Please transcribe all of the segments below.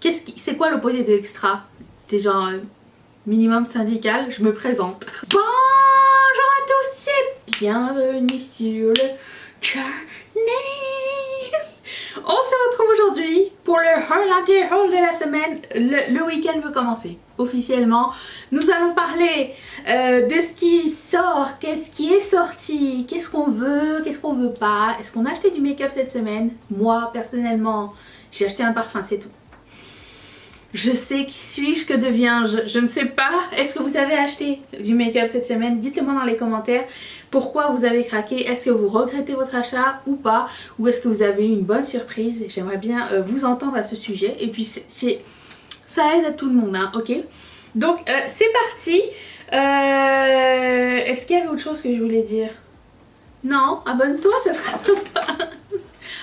C'est quoi l'opposé de extra? C'était genre minimum syndical, je me présente. Bonjour à tous et bienvenue sur le channel. On se retrouve aujourd'hui pour le haul de la semaine. Le week-end veut commencer. Officiellement, nous allons parler de ce qui sort, qu'est-ce qui est sorti, qu'est-ce qu'on veut pas. Est-ce qu'on a acheté du make-up cette semaine? Moi, personnellement, j'ai acheté un parfum, c'est tout. Je sais qui suis-je, que deviens-je, je ne sais pas. Est-ce que vous avez acheté du make-up cette semaine? Dites-le moi dans les commentaires. Pourquoi vous avez craqué? Est-ce que vous regrettez votre achat ou pas? Ou est-ce que vous avez eu une bonne surprise? J'aimerais bien vous entendre à ce sujet. Et puis ça aide à tout le monde, hein, ok? Donc c'est parti. Est-ce qu'il y avait autre chose que je voulais dire? Non, abonne-toi, ça sera sympa.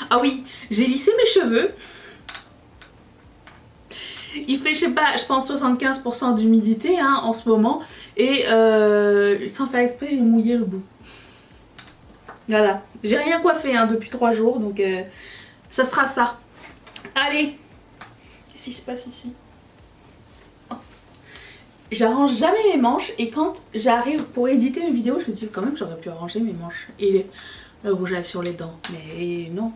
Ah oui, j'ai lissé mes cheveux. Il fait, je sais pas, je pense 75% d'humidité hein, en ce moment. Et sans faire exprès, j'ai mouillé le bout. Voilà. J'ai rien coiffé hein, depuis 3 jours, donc ça sera ça. Allez. Qu'est-ce qui se passe ici? Oh. J'arrange jamais mes manches et quand j'arrive pour éditer mes vidéos, je me dis quand même j'aurais pu arranger mes manches. Et le rouge à lèvres sur les dents. Mais non.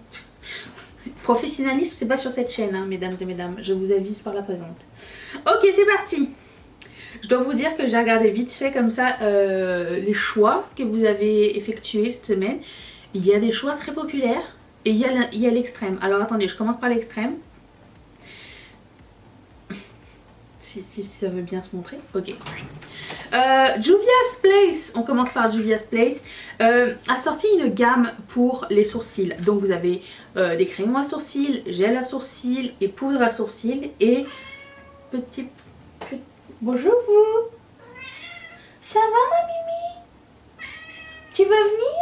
Professionnalisme, c'est pas sur cette chaîne, hein, mesdames et mesdames. Je vous avise par la présente. Ok, c'est parti. Je dois vous dire que j'ai regardé vite fait comme ça les choix que vous avez effectués cette semaine. Il y a des choix très populaires et il y a l'extrême. Alors attendez, je commence par l'extrême. Si ça veut bien se montrer. Ok. Juvia's Place, on commence par Juvia's Place, a sorti une gamme pour les sourcils. Donc vous avez des crayons à sourcils, gel à sourcils et poudre à sourcils et petit... Bonjour vous. Ça va ma mimi? Tu veux venir?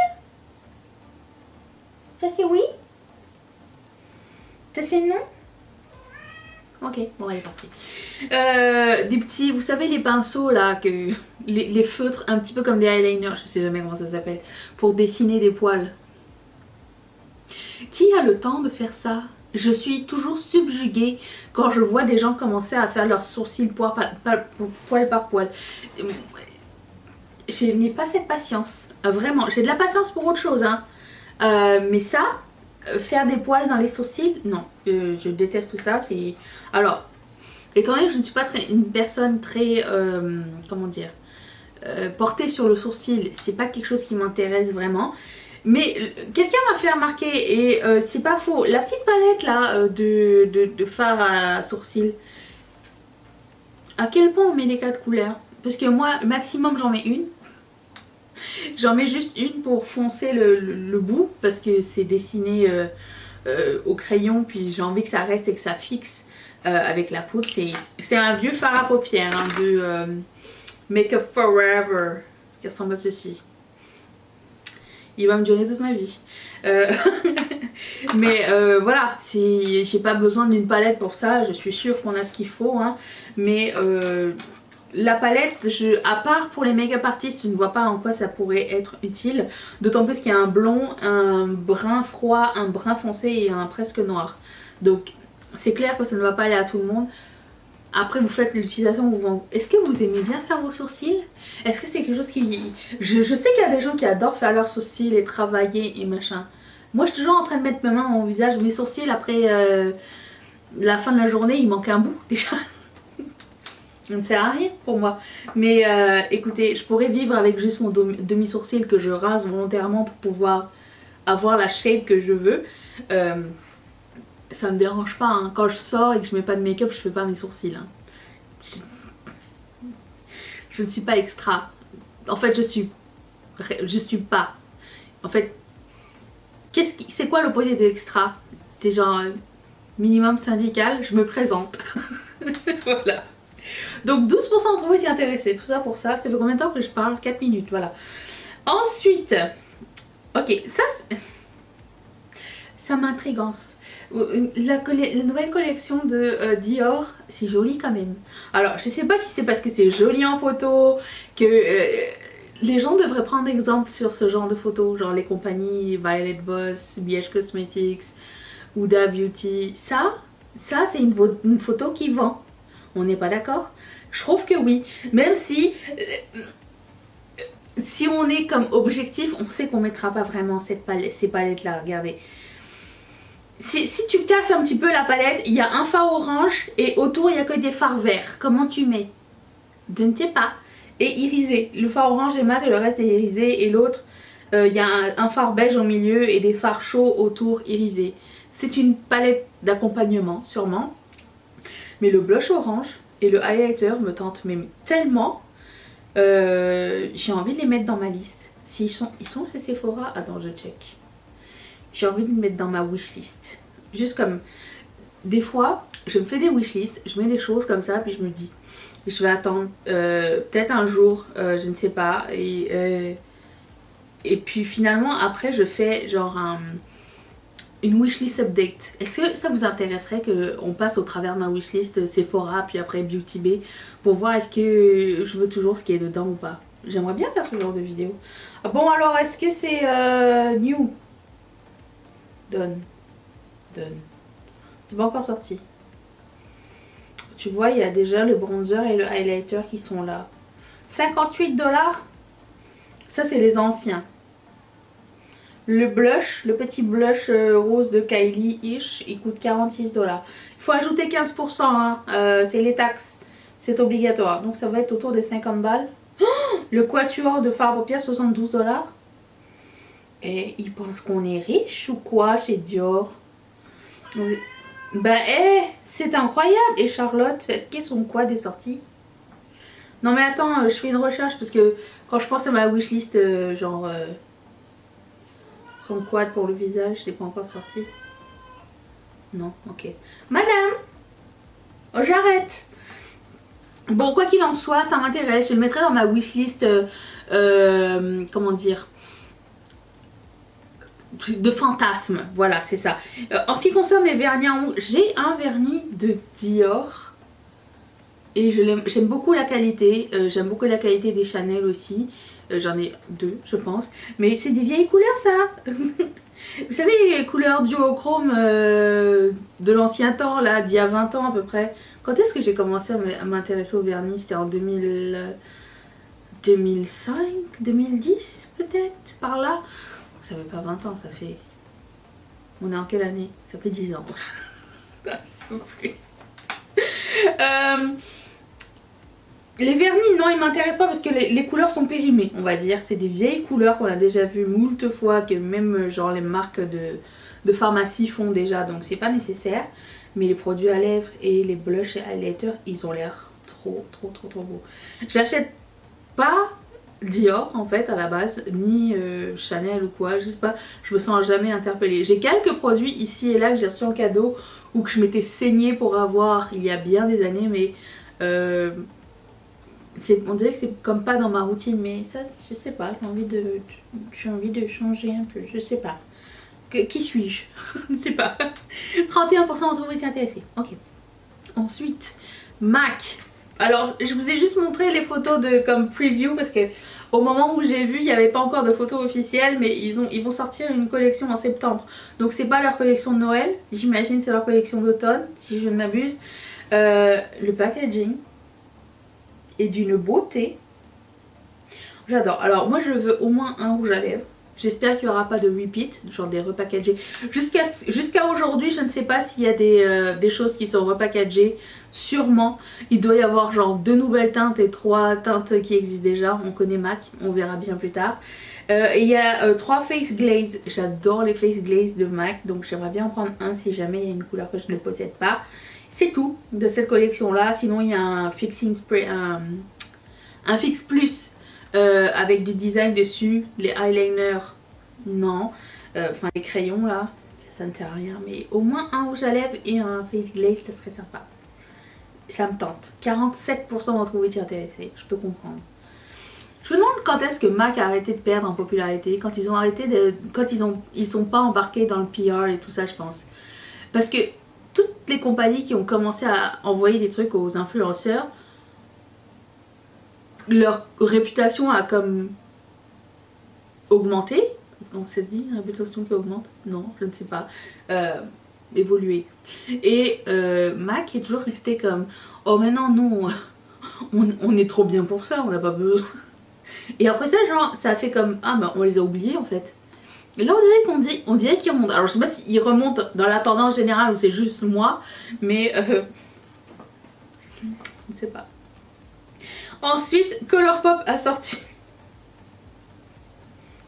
Ça c'est oui? Ça c'est non? Ok, bon elle est partie. Des petits, vous savez les pinceaux là, que les feutres un petit peu comme des eyeliners, je sais jamais comment ça s'appelle, pour dessiner des poils. Qui a le temps de faire ça? Je suis toujours subjuguée quand je vois des gens commencer à faire leurs sourcils poil par poil. Je n'ai pas cette patience, vraiment. J'ai de la patience pour autre chose, hein. Mais ça... faire des poils dans les sourcils, non, je déteste ça. Alors, étant donné que je ne suis pas une personne très, comment dire, portée sur le sourcil, c'est pas quelque chose qui m'intéresse vraiment. Mais quelqu'un m'a fait remarquer, et c'est pas faux, la petite palette là de fard à sourcils, à quel point on met les 4 couleurs? Parce que moi, maximum j'en mets une. J'en mets juste une pour foncer le bout parce que c'est dessiné au crayon, puis j'ai envie que ça reste et que ça fixe avec la poudre. C'est un vieux fard à paupières hein, de Make Up Forever qui ressemble à ceci. Il va me durer toute ma vie. Mais voilà, j'ai pas besoin d'une palette pour ça, je suis sûre qu'on a ce qu'il faut. Hein, mais... la palette, à part pour les make-up artistes, je ne vois pas en quoi ça pourrait être utile. D'autant plus qu'il y a un blond, un brun froid, un brun foncé et un presque noir. Donc c'est clair que ça ne va pas aller à tout le monde. Après vous faites l'utilisation. Est-ce que vous aimez bien faire vos sourcils? Est-ce que c'est quelque chose qui... Je sais qu'il y a des gens qui adorent faire leurs sourcils et travailler et machin. Moi je suis toujours en train de mettre mes mains dans mon visage. Mes sourcils après la fin de la journée il manque un bout déjà. Ça ne sert à rien pour moi. Mais écoutez, je pourrais vivre avec juste mon demi-sourcil que je rase volontairement pour pouvoir avoir la shape que je veux. Ça me dérange pas. Hein. Quand je sors et que je mets pas de make-up, je fais pas mes sourcils. Hein. Je ne suis pas extra. En fait, je suis pas. En fait, c'est quoi l'opposé de extra? C'était genre minimum syndical, je me présente. Voilà. Donc 12% d'entre vous étaient intéressés, tout ça pour ça. Ça fait combien de temps que je parle? 4 minutes, voilà. Ensuite, ok, ça m'intrigue. La nouvelle collection de Dior, c'est joli quand même. Alors, je sais pas si c'est parce que c'est joli en photo, que les gens devraient prendre exemple sur ce genre de photos, genre les compagnies Violet Boss, BH Cosmetics, Huda Beauty. Ça, Ça, c'est une photo qui vend. On n'est pas d'accord? Je trouve que oui. Même si on est comme objectif, on sait qu'on mettra pas vraiment ces palettes-là. Regardez. Si tu casses un petit peu la palette, il y a un phare orange et autour, il n'y a que des phares verts. Comment tu mets? Je ne sais pas. Et irisé. Le phare orange est mat et le reste est irisé. Et l'autre, il y a un phare beige au milieu et des phares chauds autour irisés. C'est une palette d'accompagnement, sûrement. Mais le blush orange et le highlighter me tentent mais tellement. J'ai envie de les mettre dans ma liste. Ils sont chez Sephora. Attends, je check. J'ai envie de les mettre dans ma wishlist. Juste comme... Des fois, je me fais des wishlists. Je mets des choses comme ça. Puis je me dis... Je vais attendre. Peut-être un jour. Je ne sais pas. Et puis finalement, après, je fais genre une wishlist update. Est-ce que ça vous intéresserait qu'on passe au travers de ma wishlist Sephora, puis après Beauty Bay, pour voir est-ce que je veux toujours ce qui est dedans ou pas? J'aimerais bien faire ce genre de vidéo. Ah bon, alors, est-ce que c'est new? Done. C'est pas encore sorti. Tu vois, il y a déjà le bronzer et le highlighter qui sont là. 58 $. Ça, c'est les anciens. Le blush, le petit blush rose de Kylie-ish, il coûte 46 $. Il faut ajouter 15%, hein. C'est les taxes. C'est obligatoire. Donc ça va être autour des 50 balles. Oh, le quatuor de fard à paupières, 72 $. Et ils pensent qu'on est riche ou quoi chez Dior? Bah, c'est incroyable. Et Charlotte, est-ce qu'ils sont quoi des sorties? Non mais attends, je fais une recherche parce que quand je pense à ma wishlist, son quad pour le visage, c'est pas encore sorti. Non, ok. Madame, oh, j'arrête. Bon, quoi qu'il en soit, ça m'intéresse. Je le mettrai dans ma wishlist, comment dire, de fantasme. Voilà, c'est ça. En ce qui concerne les vernis en haut, j'ai un vernis de Dior. Et j'aime beaucoup la qualité. J'aime beaucoup la qualité des Chanel aussi. J'en ai 2, je pense. Mais c'est des vieilles couleurs, ça. Vous savez, les couleurs duochrome de l'ancien temps, là, d'il y a 20 ans à peu près. Quand est-ce que j'ai commencé à m'intéresser au vernis? C'était en 2005, 2010 peut-être, par là. Ça fait pas 20 ans, ça fait... On est en quelle année? Ça fait 10 ans. S'il vous plaît. Les vernis, non, ils m'intéressent pas parce que les couleurs sont périmées, on va dire. C'est des vieilles couleurs qu'on a déjà vues moult fois, que même genre les marques de pharmacie font déjà, donc c'est pas nécessaire. Mais les produits à lèvres et les blushs et highlighters, ils ont l'air trop beaux. J'achète pas Dior en fait à la base, ni Chanel ou quoi, je sais pas, je me sens jamais interpellée. J'ai quelques produits ici et là que j'ai reçus en cadeau ou que je m'étais saignée pour avoir il y a bien des années, mais... on dirait que c'est comme pas dans ma routine, mais ça, je sais pas, j'ai envie de changer un peu, je sais pas. Qui suis-je? Je ne sais pas. 31% d'entre vous étaient intéressés. Ok. Ensuite, MAC. Alors, je vous ai juste montré les photos comme preview parce que au moment où j'ai vu, il n'y avait pas encore de photos officielles, mais ils vont sortir une collection en septembre. Donc, c'est pas leur collection de Noël, j'imagine c'est leur collection d'automne, si je ne m'abuse. Le packaging et d'une beauté. J'adore. Alors moi je veux au moins un rouge à lèvres. J'espère qu'il n'y aura pas de repeat, genre des repackagés. Jusqu'à aujourd'hui, je ne sais pas s'il y a des choses qui sont repackagées. Sûrement. Il doit y avoir genre 2 nouvelles teintes et 3 teintes qui existent déjà. On connaît MAC, on verra bien plus tard. Et il y a 3 face glaze. J'adore les face glaze de MAC, donc j'aimerais bien en prendre un si jamais il y a une couleur que je ne possède pas. C'est tout de cette collection là. Sinon il y a un fixing spray, un fix plus avec du design dessus. Les eyeliners, non. Enfin les crayons là, ça ne sert à rien. Mais au moins un rouge à lèvres et un face glaze, ça serait sympa. Ça me tente. 47% d'entre vous étaient intéressés, je peux comprendre. Je me demande quand est-ce que MAC a arrêté de perdre en popularité. Quand ils ont arrêté de... Quand ils sont pas embarqués dans le PR et tout ça, je pense. Parce que toutes les compagnies qui ont commencé à envoyer des trucs aux influenceurs, leur réputation a comme augmenté. Donc ça se dit, réputation qui augmente? Non, je ne sais pas. évolué. Et Mac est toujours resté comme oh mais non, nous on est trop bien pour ça, on n'a pas besoin. Et après ça, genre, ça a fait comme ah bah on les a oubliés en fait. Et là on dirait qu'ils remontent. Alors je sais pas s'ils remontent dans la tendance générale ou c'est juste moi, mais je ne sais pas. Ensuite, Colourpop a sorti.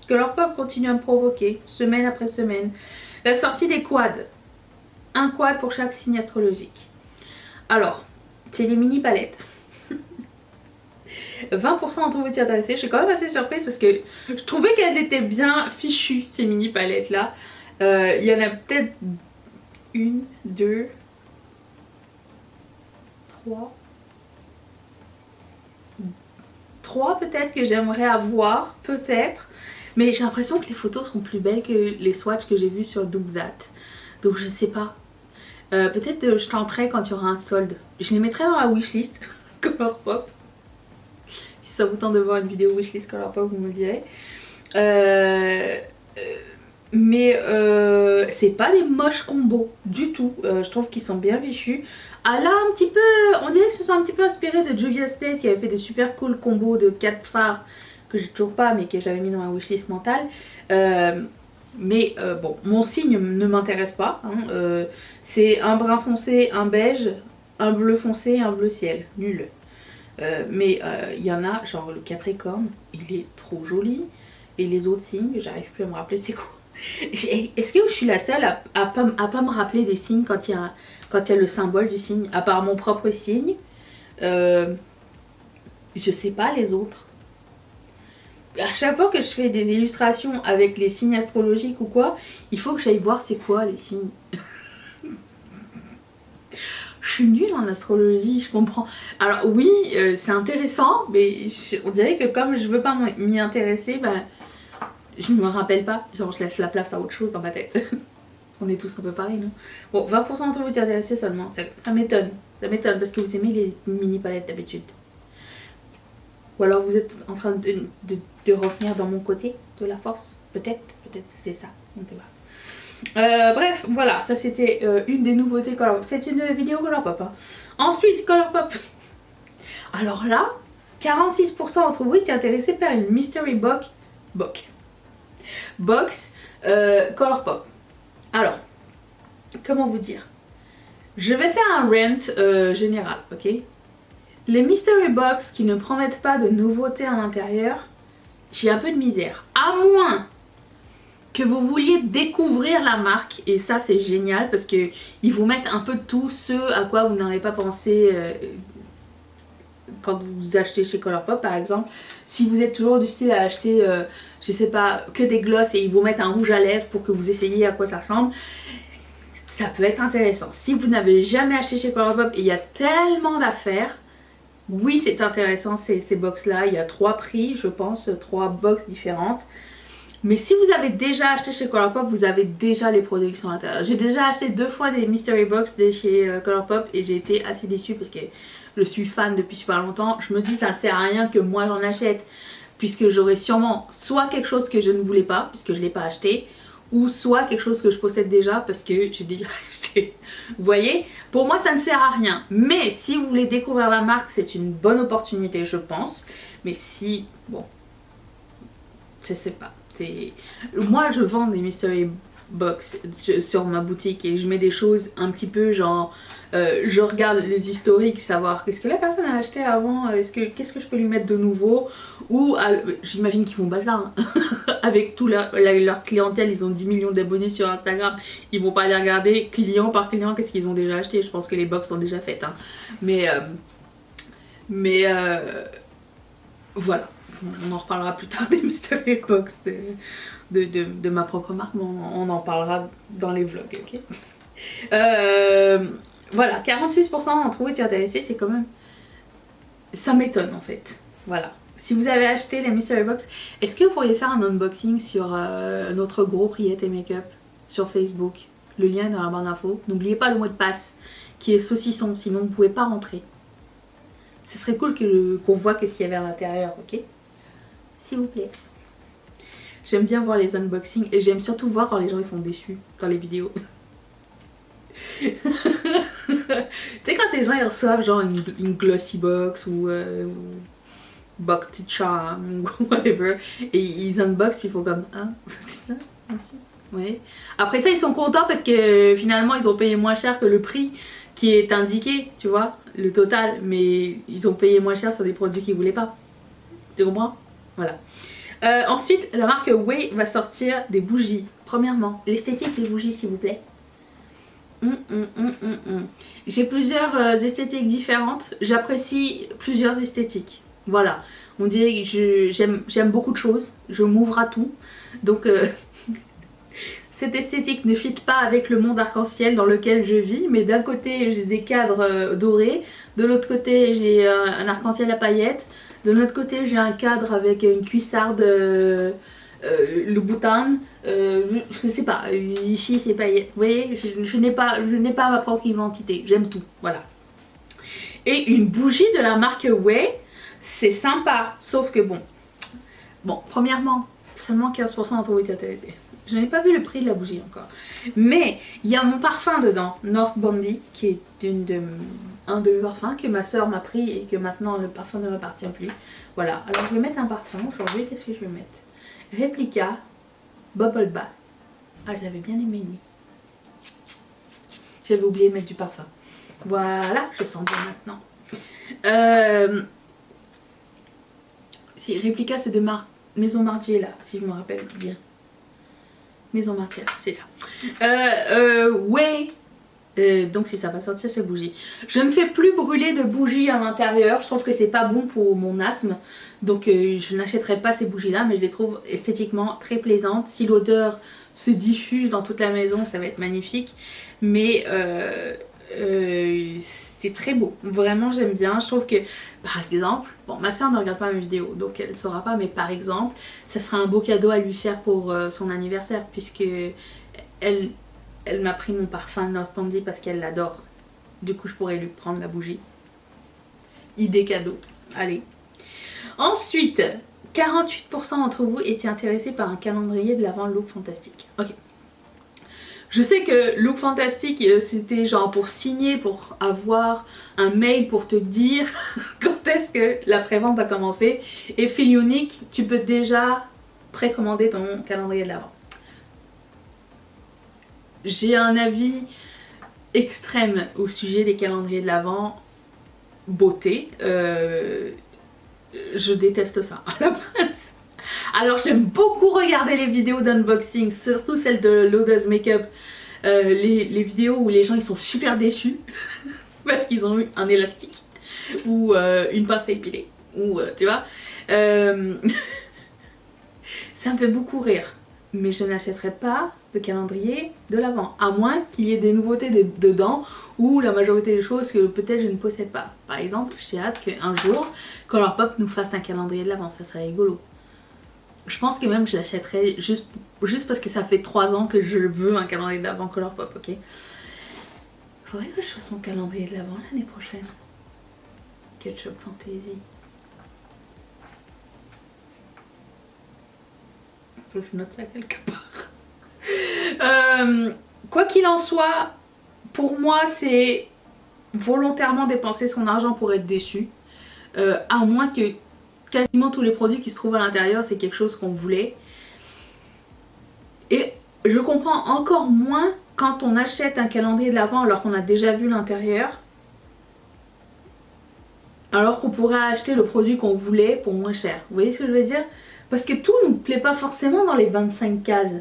Colourpop continue à me provoquer, semaine après semaine. La sortie des quads. Un quad pour chaque signe astrologique. Alors, c'est des mini palettes. 20% d'entre vous étaient intéressés. Je suis quand même assez surprise parce que je trouvais qu'elles étaient bien fichues, ces mini palettes là. Il y en a peut-être une, deux, trois peut-être que j'aimerais avoir, peut-être. Mais j'ai l'impression que les photos sont plus belles que les swatchs que j'ai vus sur Doobdat. Donc je sais pas. Peut-être je tenterai quand il y aura un solde. Je les mettrai dans la wishlist Colourpop. Si ça vous tente de voir une vidéo wishlist Colourpop, vous me le direz. Mais c'est pas des moches combos du tout. Je trouve qu'ils sont bien fichus. Ah là, un petit peu, on dirait que ce sont un petit peu inspirés de Juvia's Place qui avait fait des super cool combos de 4 fards que j'ai toujours pas mais que j'avais mis dans ma wishlist mentale. Mais bon, mon signe ne m'intéresse pas. Hein. C'est un brun foncé, un beige, un bleu foncé, un bleu ciel. Nul. Mais il y en a, genre le Capricorne, il est trop joli. Et les autres signes, j'arrive plus à me rappeler c'est quoi. Est-ce que je suis la seule à pas me rappeler des signes quand il y a le symbole du signe, à part mon propre signe? Je sais pas les autres. À chaque fois que je fais des illustrations avec les signes astrologiques ou quoi, il faut que j'aille voir c'est quoi les signes. Je suis nulle en astrologie, je comprends. Alors oui, c'est intéressant, mais on dirait que comme je veux pas m'y intéresser, ben, je me rappelle pas. Genre je laisse la place à autre chose dans ma tête. On est tous un peu pareils, non? Bon, 20% d'entre vous étaient intéressés seulement. Ça m'étonne. Ça m'étonne parce que vous aimez les mini palettes d'habitude. Ou alors vous êtes en train de revenir dans mon côté de la force. Peut-être c'est ça. On ne sait pas. Bref, voilà, ça c'était une des nouveautés Colourpop. C'est une vidéo Colourpop. Hein. Ensuite, Colourpop. Alors là, 46% d'entre vous étaient intéressés par une Mystery Box Colourpop. Alors, comment vous dire? Je vais faire un rant général, ok? Les Mystery Box qui ne promettent pas de nouveautés à l'intérieur, j'ai un peu de misère. À moins que vous vouliez découvrir la marque, et ça c'est génial parce que ils vous mettent un peu de tout ce à quoi vous n'aurez pas pensé quand vous achetez chez Colourpop par exemple. Si vous êtes toujours du style à acheter, je sais pas, que des glosses et ils vous mettent un rouge à lèvres pour que vous essayiez à quoi ça ressemble, ça peut être intéressant. Si vous n'avez jamais acheté chez Colourpop et il y a tellement d'affaires, oui c'est intéressant ces box là. Il y a 3 prix je pense, 3 box différentes. Mais si vous avez déjà acheté chez Colourpop, vous avez déjà les produits qui sont à l'intérieur. J'ai déjà acheté 2 fois des Mystery Box de chez Colourpop et j'ai été assez déçue parce que je suis fan depuis super longtemps. Je me dis ça ne sert à rien que moi j'en achète puisque j'aurais sûrement soit quelque chose que je ne voulais pas puisque je ne l'ai pas acheté, ou soit quelque chose que je possède déjà parce que j'ai déjà acheté. Vous voyez, pour moi ça ne sert à rien. Mais si vous voulez découvrir la marque, c'est une bonne opportunité je pense. Mais si, bon, je sais pas. Moi je vends des Mystery Box sur ma boutique et je mets des choses un petit peu genre je regarde les historiques, savoir qu'est-ce que la personne a acheté avant, qu'est-ce que je peux lui mettre de nouveau, ou j'imagine qu'ils font pas ça hein. Avec tout leur clientèle, ils ont 10 millions d'abonnés sur Instagram, ils vont pas aller regarder client par client qu'est-ce qu'ils ont déjà acheté. Je pense que les box sont déjà faites hein. Mais voilà. On en reparlera plus tard des Mystery Box de ma propre marque, mais on en parlera dans les vlogs, ok? Voilà, 46% d'entre vous étaient intéressés, c'est quand même... Ça m'étonne en fait, voilà. Si vous avez acheté les Mystery Box, est-ce que vous pourriez faire un unboxing sur notre groupe Riette et Makeup sur Facebook? Le lien est dans la barre d'infos. N'oubliez pas le mot de passe qui est saucisson, sinon vous ne pouvez pas rentrer. Ce serait cool qu'on voit qu'est-ce qu'il y avait à l'intérieur, ok? S'il vous plaît. J'aime bien voir les unboxings et j'aime surtout voir quand les gens ils sont déçus dans les vidéos. Tu sais quand les gens ils reçoivent genre une glossy box ou box charm ou whatever et ils unbox puis ils font comme ah c'est ça merci. Ouais. Après ça ils sont contents parce que finalement ils ont payé moins cher que le prix qui est indiqué, tu vois, le total, mais ils ont payé moins cher sur des produits qu'ils voulaient pas. Tu comprends? Voilà. Ensuite, la marque Way va sortir des bougies. Premièrement, l'esthétique des bougies, s'il vous plaît. J'ai plusieurs esthétiques différentes. J'apprécie plusieurs esthétiques. Voilà. On dirait que j'aime beaucoup de choses. Je m'ouvre à tout. Donc, cette esthétique ne fit pas avec le monde arc-en-ciel dans lequel je vis. Mais d'un côté, j'ai des cadres dorés. De l'autre côté, j'ai un arc-en-ciel à paillettes. De l'autre côté, j'ai un cadre avec une cuissarde, le Bhoutan. Je sais pas, ici c'est paillettes. Vous voyez, je n'ai pas ma propre identité. J'aime tout, voilà. Et une bougie de la marque Way, c'est sympa. Sauf que bon, premièrement, seulement 15% d'entre vous étaient intéressés. Je n'ai pas vu le prix de la bougie encore. Mais il y a mon parfum dedans, North Bondi, qui est un de mes parfums que ma soeur m'a pris et que maintenant le parfum ne m'appartient plus. Voilà, alors je vais mettre un parfum aujourd'hui. Qu'est-ce que je vais mettre? Replica Bubble Bath. Ah, je l'avais bien aimé lui. J'avais oublié de mettre du parfum. Voilà, je sens bien maintenant. Si, Replica c'est de Maison Margiela, si je me rappelle bien. Maison Margiela, c'est ça. Ouais. Donc si ça va sortir ces bougies. Je ne fais plus brûler de bougies à l'intérieur. Je trouve que c'est pas bon pour mon asthme. Donc je n'achèterai pas ces bougies là. Mais je les trouve esthétiquement très plaisantes. Si l'odeur se diffuse dans toute la maison, ça va être magnifique. Mais c'est très beau. Vraiment j'aime bien. Je trouve que par exemple, bon ma soeur ne regarde pas mes vidéos. Donc elle ne saura pas. Mais par exemple, ça sera un beau cadeau à lui faire pour son anniversaire. Puisque elle m'a pris mon parfum North Bondi parce qu'elle l'adore. Du coup, je pourrais lui prendre la bougie. Idée cadeau. Allez. Ensuite, 48% d'entre vous étaient intéressés par un calendrier de l'Avent Look Fantastique. Ok. Je sais que Look Fantastique, c'était genre pour signer, pour avoir un mail pour te dire quand est-ce que la prévente va commencer. Et Feel Unique, tu peux déjà précommander ton calendrier de l'Avent. J'ai un avis extrême au sujet des calendriers de l'Avent beauté. Je déteste ça à la base. Alors j'aime beaucoup regarder les vidéos d'unboxing, surtout celles de Loda's Makeup. Les vidéos où les gens ils sont super déçus parce qu'ils ont eu un élastique ou une pince à épiler. Ou tu vois. Ça me fait beaucoup rire. Mais je n'achèterai pas de calendrier de l'Avent, à moins qu'il y ait des nouveautés dedans ou la majorité des choses que peut-être je ne possède pas. Par exemple, j'ai hâte qu'un jour, Colourpop nous fasse un calendrier de l'Avent, ça serait rigolo. Je pense que même je l'achèterais juste parce que ça fait 3 ans que je veux un calendrier de l'Avent Colourpop, ok? Faudrait que je fasse mon calendrier de l'Avent l'année prochaine. Ketchup Fantasy. Faut que je note ça quelque part. Quoi qu'il en soit, pour moi c'est volontairement dépenser son argent pour être déçu. À moins que quasiment tous les produits qui se trouvent à l'intérieur c'est quelque chose qu'on voulait. Et je comprends encore moins quand on achète un calendrier de l'Avent alors qu'on a déjà vu l'intérieur. Alors qu'on pourrait acheter le produit qu'on voulait pour moins cher. Vous voyez ce que je veux dire? Parce que tout ne nous plaît pas forcément dans les 25 cases.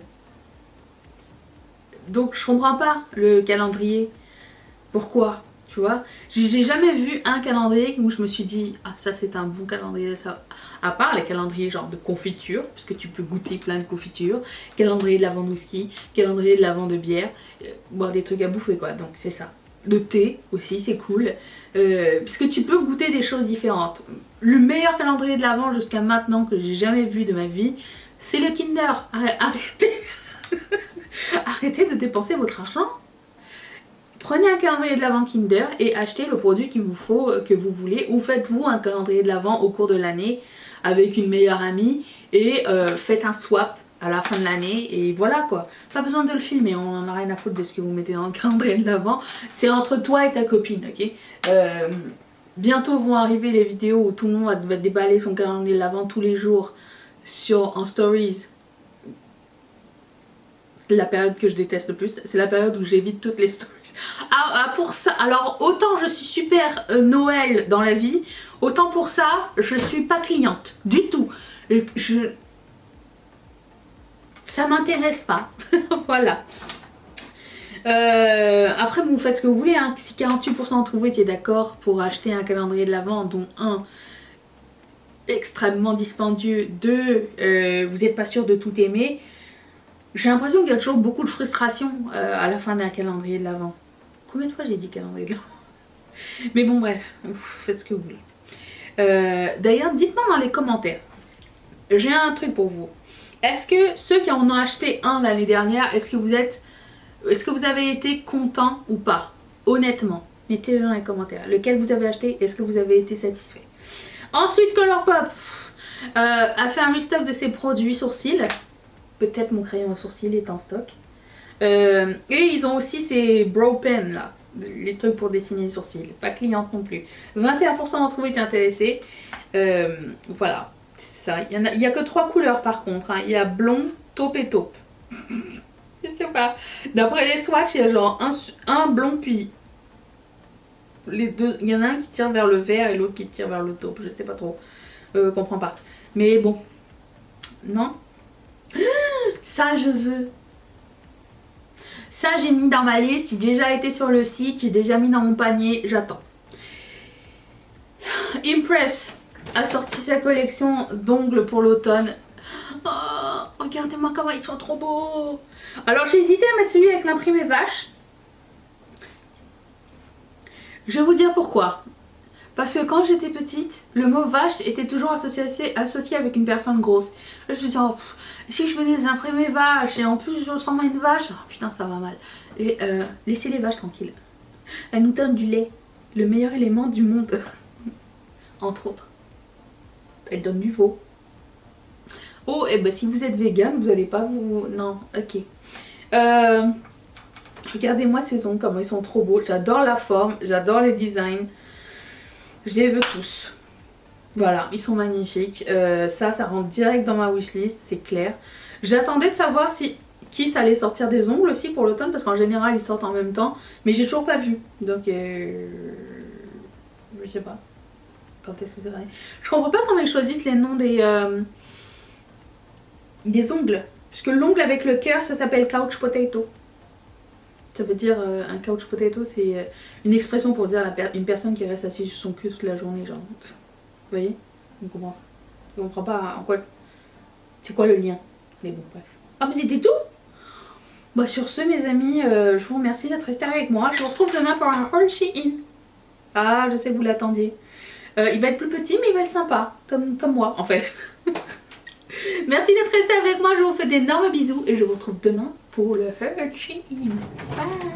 Donc je comprends pas le calendrier. Pourquoi? Tu vois? J'ai jamais vu un calendrier où je me suis dit ah ça c'est un bon calendrier. Ça... À part les calendriers genre de confiture, puisque tu peux goûter plein de confitures. Calendrier de l'Avent de whisky, calendrier de l'Avent de bière. Boire des trucs à bouffer quoi, donc c'est ça. Le thé aussi c'est cool. Puisque tu peux goûter des choses différentes. Le meilleur calendrier de l'Avent jusqu'à maintenant que j'ai jamais vu de ma vie, c'est le Kinder. Arrêtez. Arrêtez de dépenser votre argent. Prenez un calendrier de l'Avent Kinder et achetez le produit qu'il vous faut, que vous voulez, ou faites-vous un calendrier de l'Avent au cours de l'année avec une meilleure amie et faites un swap à la fin de l'année et voilà quoi. Pas besoin de le filmer, on en a rien à foutre de ce que vous mettez dans le calendrier de l'avant. C'est entre toi et ta copine, ok. Bientôt vont arriver les vidéos où tout le monde va déballer son calendrier de l'avant tous les jours en stories. La période que je déteste le plus, c'est la période où j'évite toutes les stories. Pour ça, alors autant je suis super Noël dans la vie, autant pour ça, je suis pas cliente du tout. Ça m'intéresse pas. Voilà. Après, bon, vous faites ce que vous voulez. Hein. Si 48% d'entre vous étiez d'accord pour acheter un calendrier de l'Avent, dont un extrêmement dispendieux, deux, vous n'êtes pas sûr de tout aimer. J'ai l'impression qu'il y a toujours beaucoup de frustration à la fin d'un calendrier de l'Avent. Combien de fois j'ai dit calendrier de l'Avent? Mais bon, bref, vous faites ce que vous voulez. D'ailleurs, dites-moi dans les commentaires. J'ai un truc pour vous. Est-ce que ceux qui en ont acheté un l'année dernière, est-ce que vous avez été content ou pas? Honnêtement, mettez-le dans les commentaires. Lequel vous avez acheté, est-ce que vous avez été satisfait? Ensuite, Colourpop a fait un restock de ses produits sourcils. Peut-être mon crayon à sourcils est en stock. Et ils ont aussi ces brow pens là, les trucs pour dessiner les sourcils. Pas cliente non plus. 21% d'entre vous étaient intéressés. Voilà, c'est ça. Il n'y a que 3 couleurs par contre. Hein. Il y a blond, taupe et taupe. Je sais pas. D'après les swatchs, il y a genre un blond puis les deux. Il y en a un qui tire vers le vert et l'autre qui tire vers le taupe. Je sais pas trop. Comprends pas. Mais bon. Non. Ça je veux. Ça j'ai mis dans ma liste. J'ai déjà été sur le site. J'ai déjà mis dans mon panier. J'attends. Impress a sorti sa collection d'ongles pour l'automne. Oh, regardez-moi comment ils sont trop beaux. Alors j'ai hésité à mettre celui avec l'imprimé vache. Je vais vous dire pourquoi. Parce que quand j'étais petite, le mot vache était toujours associé avec une personne grosse. Là, je me disais, oh, si je venais d'imprimer vache et en plus je ressemble à une vache, oh, putain ça va mal. Et laissez les vaches tranquilles. Elles nous donnent du lait, le meilleur élément du monde. Entre autres. Elles donnent du veau. Oh, et ben si vous êtes vegan, vous allez pas vous... Non, ok. Regardez-moi ces ongles, comment ils sont trop beaux. J'adore la forme, j'adore les designs. Je les veux tous. Voilà, ils sont magnifiques. Ça rentre direct dans ma wishlist, c'est clair. J'attendais de savoir qui ça allait sortir des ongles aussi pour l'automne, parce qu'en général ils sortent en même temps. Mais j'ai toujours pas vu. Donc, je sais pas. Quand est-ce que ça va aller. Je comprends pas comment ils choisissent les noms des ongles. Puisque l'ongle avec le cœur, ça s'appelle couch potato. Ça veut dire un couch potato, c'est une expression pour dire une personne qui reste assise sur son cul toute la journée, genre. Vous voyez? On comprend. On comprend pas en quoi. C'est quoi le lien? Mais bon, bref. Ah, mais c'était tout? Bah, sur ce, mes amis, je vous remercie d'être restés avec moi. Je vous retrouve demain pour un haul Shein. Ah, je sais que vous l'attendiez. Il va être plus petit, mais il va être sympa. Comme moi, en fait. Merci d'être resté avec moi. Je vous fais d'énormes bisous et je vous retrouve demain pour le haul Shein. Bye.